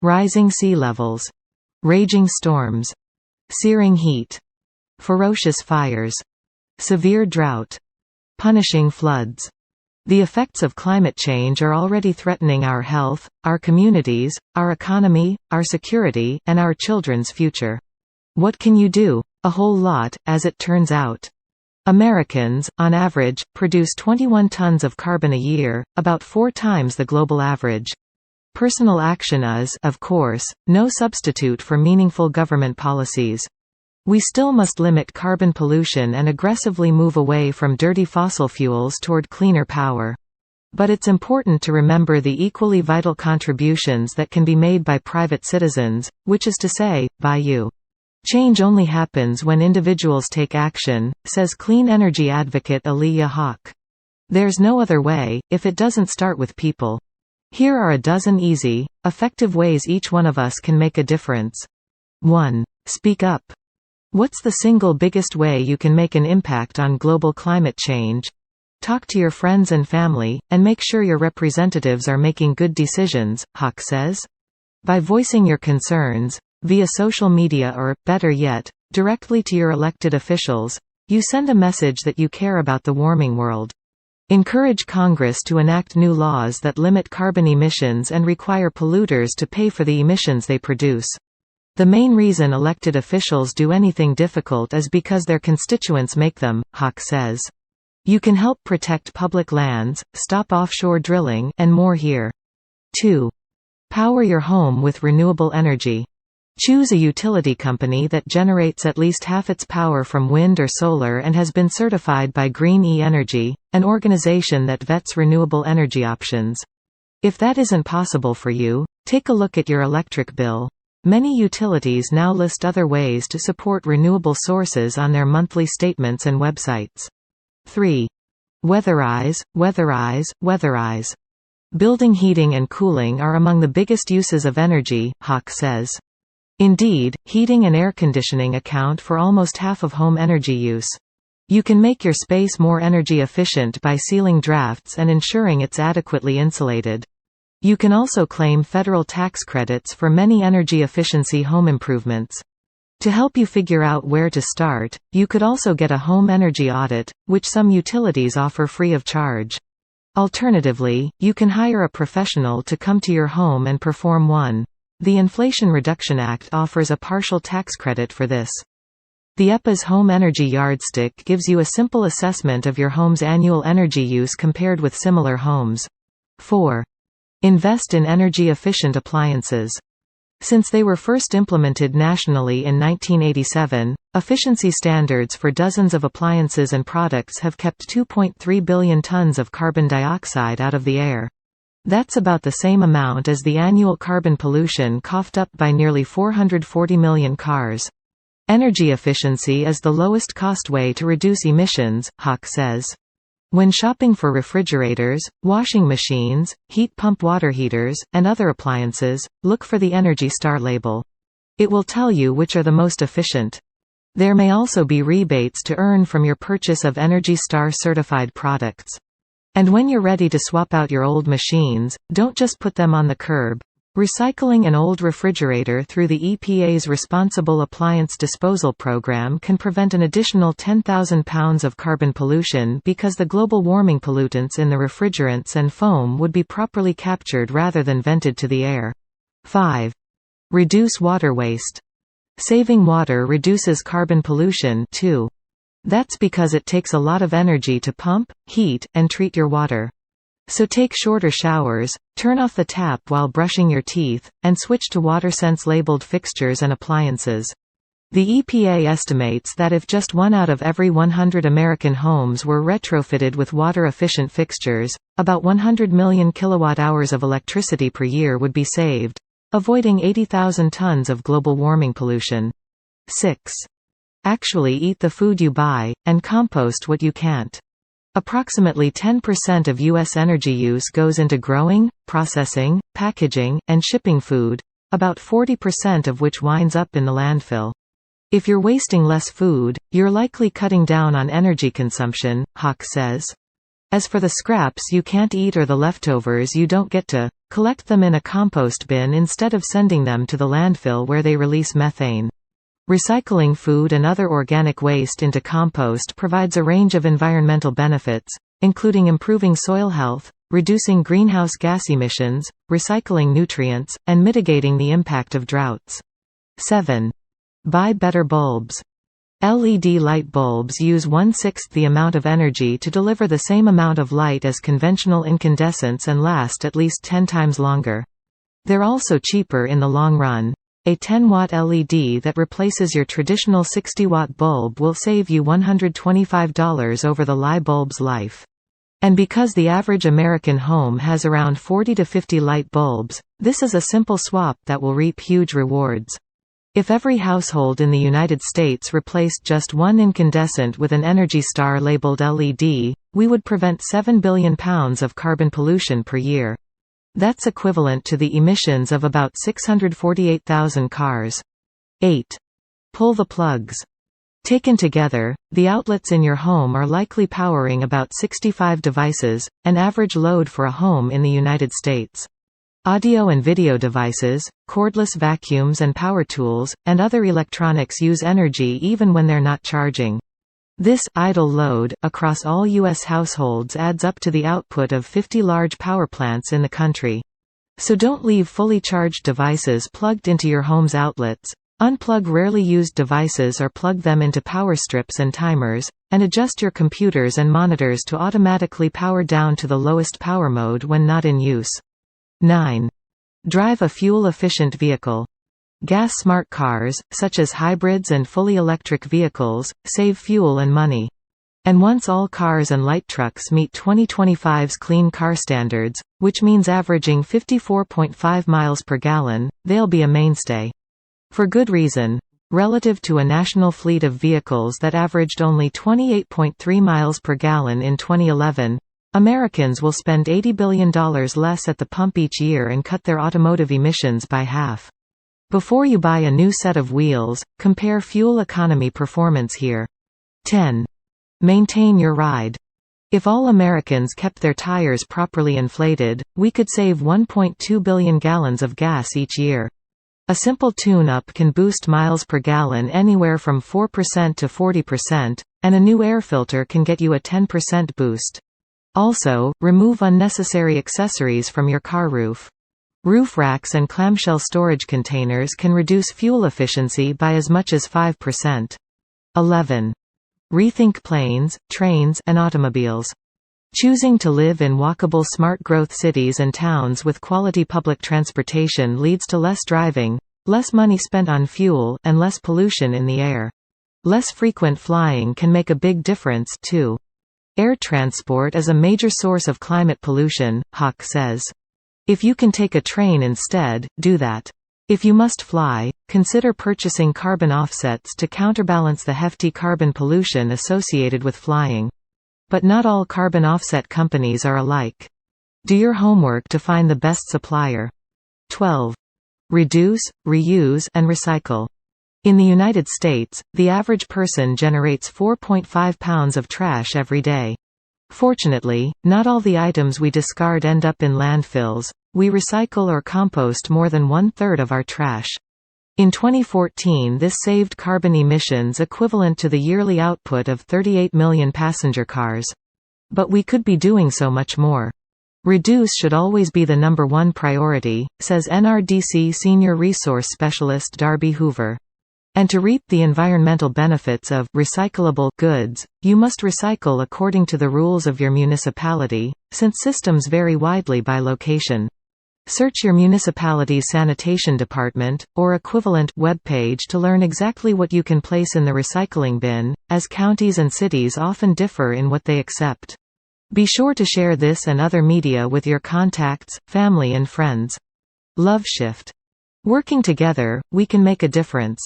rising sea levels, raging storms, searing heat, ferocious fires, severe drought, punishing floods. The effects of climate change are already threatening our health, our communities, our economy, our security, and our children's future. What can you do? A whole lot, as it turns out. Americans, on average, produce 21 tons of carbon a year, about 4 times the global average. Personal action is, of course, no substitute for meaningful government policies. We still must limit carbon pollution and aggressively move away from dirty fossil fuels toward cleaner power. But it's important to remember the equally vital contributions that can be made by private citizens, which is to say, by you. Change only happens when individuals take action, says clean energy advocate Aaliyah Hawk. There's no other way, if it doesn't start with people. Here are a dozen easy, effective ways each one of us can make a difference. 1. Speak up. What's the single biggest way you can make an impact on global climate change? Talk to your friends and family, and make sure your representatives are making good decisions, Hawk says. By voicing your concerns, via social media or, better yet, directly to your elected officials, you send a message that you care about the warming world. Encourage Congress to enact new laws that limit carbon emissions and require polluters to pay for the emissions they produce. The main reason elected officials do anything difficult is because their constituents make them, Hawk says. You can help protect public lands, stop offshore drilling, and more here. 2. Power your home with renewable energy. Choose a utility company that generates at least half its power from wind or solar and has been certified by Green e-Energy, an organization that vets renewable energy options. If that isn't possible for you, take a look at your electric bill. Many utilities now list other ways to support renewable sources on their monthly statements and websites. 3. Weatherize, weatherize, weatherize. Building heating and cooling are among the biggest uses of energy, Hawk says. Indeed, heating and air conditioning account for almost half of home energy use. You can make your space more energy efficient by sealing drafts and ensuring it's adequately insulated. You can also claim federal tax credits for many energy efficiency home improvements. To help you figure out where to start, you could also get a home energy audit, which some utilities offer free of charge. Alternatively, you can hire a professional to come to your home and perform one. The Inflation Reduction Act offers a partial tax credit for this. The EPA's Home Energy Yardstick gives you a simple assessment of your home's annual energy use compared with similar homes. 4. Invest in energy-efficient appliances. Since they were first implemented nationally in 1987, efficiency standards for dozens of appliances and products have kept 2.3 billion tons of carbon dioxide out of the air. That's about the same amount as the annual carbon pollution coughed up by nearly 440 million cars. Energy efficiency is the lowest cost way to reduce emissions, Hawk says. When shopping for refrigerators, washing machines, heat pump water heaters, and other appliances, look for the Energy Star label. It will tell you which are the most efficient. There may also be rebates to earn from your purchase of Energy Star certified products. And when you're ready to swap out your old machines, don't just put them on the curb. Recycling an old refrigerator through the EPA's Responsible Appliance Disposal Program can prevent an additional 10,000 pounds of carbon pollution because the global warming pollutants in the refrigerants and foam would be properly captured rather than vented to the air. 5. Reduce water waste. Saving water reduces carbon pollution, too. That's because it takes a lot of energy to pump, heat, and treat your water. So take shorter showers, turn off the tap while brushing your teeth, and switch to WaterSense labeled fixtures and appliances. The EPA estimates that if just 1 out of every 100 American homes were retrofitted with water-efficient fixtures, about 100 million kilowatt-hours of electricity per year would be saved, avoiding 80,000 tons of global warming pollution. 6. Actually eat the food you buy, and compost what you can't. Approximately 10% of U.S. energy use goes into growing, processing, packaging, and shipping food, about 40% of which winds up in the landfill. If you're wasting less food, you're likely cutting down on energy consumption, Hawk says. As for the scraps you can't eat or the leftovers, you don't get to collect them in a compost bin instead of sending them to the landfill where they release methane. Recycling food and other organic waste into compost provides a range of environmental benefits, including improving soil health, reducing greenhouse gas emissions, recycling nutrients, and mitigating the impact of droughts. 7. Buy better bulbs. LED light bulbs use 1/6 the amount of energy to deliver the same amount of light as conventional incandescents and last at least 10 times longer. They're also cheaper in the long run. A 10-watt LED that replaces your traditional 60-watt bulb will save you $125 over the light bulb's life. And because the average American home has around 40 to 50 light bulbs, this is a simple swap that will reap huge rewards. If every household in the United States replaced just one incandescent with an Energy Star labeled LED, we would prevent 7 billion pounds of carbon pollution per year. That's equivalent to the emissions of about 648,000 cars. 8. Pull the plugs. Taken together, the outlets in your home are likely powering about 65 devices, an average load for a home in the United States. Audio and video devices, cordless vacuums and power tools, and other electronics use energy even when they're not charging. This idle load across all U.S. households adds up to the output of 50 large power plants in the country. So don't leave fully charged devices plugged into your home's outlets. Unplug rarely used devices or plug them into power strips and timers, and adjust your computers and monitors to automatically power down to the lowest power mode when not in use. 9. Drive a fuel-efficient vehicle. Gas-smart cars, such as hybrids and fully electric vehicles, save fuel and money. And once all cars and light trucks meet 2025's Clean Car Standards, which means averaging 54.5 miles per gallon, they'll be a mainstay. For good reason. Relative to a national fleet of vehicles that averaged only 28.3 miles per gallon in 2011, Americans will spend $80 billion less at the pump each year and cut their automotive emissions by half. Before you buy a new set of wheels, compare fuel economy performance here. 10. Maintain your ride. If all Americans kept their tires properly inflated, we could save 1.2 billion gallons of gas each year. A simple tune-up can boost miles per gallon anywhere from 4% to 40%, and a new air filter can get you a 10% boost. Also, remove unnecessary accessories from your car roof. Roof racks and clamshell storage containers can reduce fuel efficiency by as much as 5%. 11. Rethink planes, trains, and automobiles. Choosing to live in walkable smart growth cities and towns with quality public transportation leads to less driving, less money spent on fuel, and less pollution in the air. Less frequent flying can make a big difference, too. Air transport is a major source of climate pollution, Hawk says. If you can take a train instead, do that. If you must fly, consider purchasing carbon offsets to counterbalance the hefty carbon pollution associated with flying. But not all carbon offset companies are alike. Do your homework to find the best supplier. 12. Reduce, reuse, and recycle. In the United States, the average person generates 4.5 pounds of trash every day. Fortunately, not all the items we discard end up in landfills. We recycle or compost more than 1/3 of our trash. In 2014, this saved carbon emissions equivalent to the yearly output of 38 million passenger cars. But we could be doing so much more. Reduce should always be the number one priority, says NRDC Senior Resource Specialist Darby Hoover. And to reap the environmental benefits of recyclable goods, you must recycle according to the rules of your municipality, since systems vary widely by location. Search your municipality's sanitation department, or equivalent, webpage to learn exactly what you can place in the recycling bin, as counties and cities often differ in what they accept. Be sure to share this and other media with your contacts, family and friends. LoveShift. Working together, we can make a difference.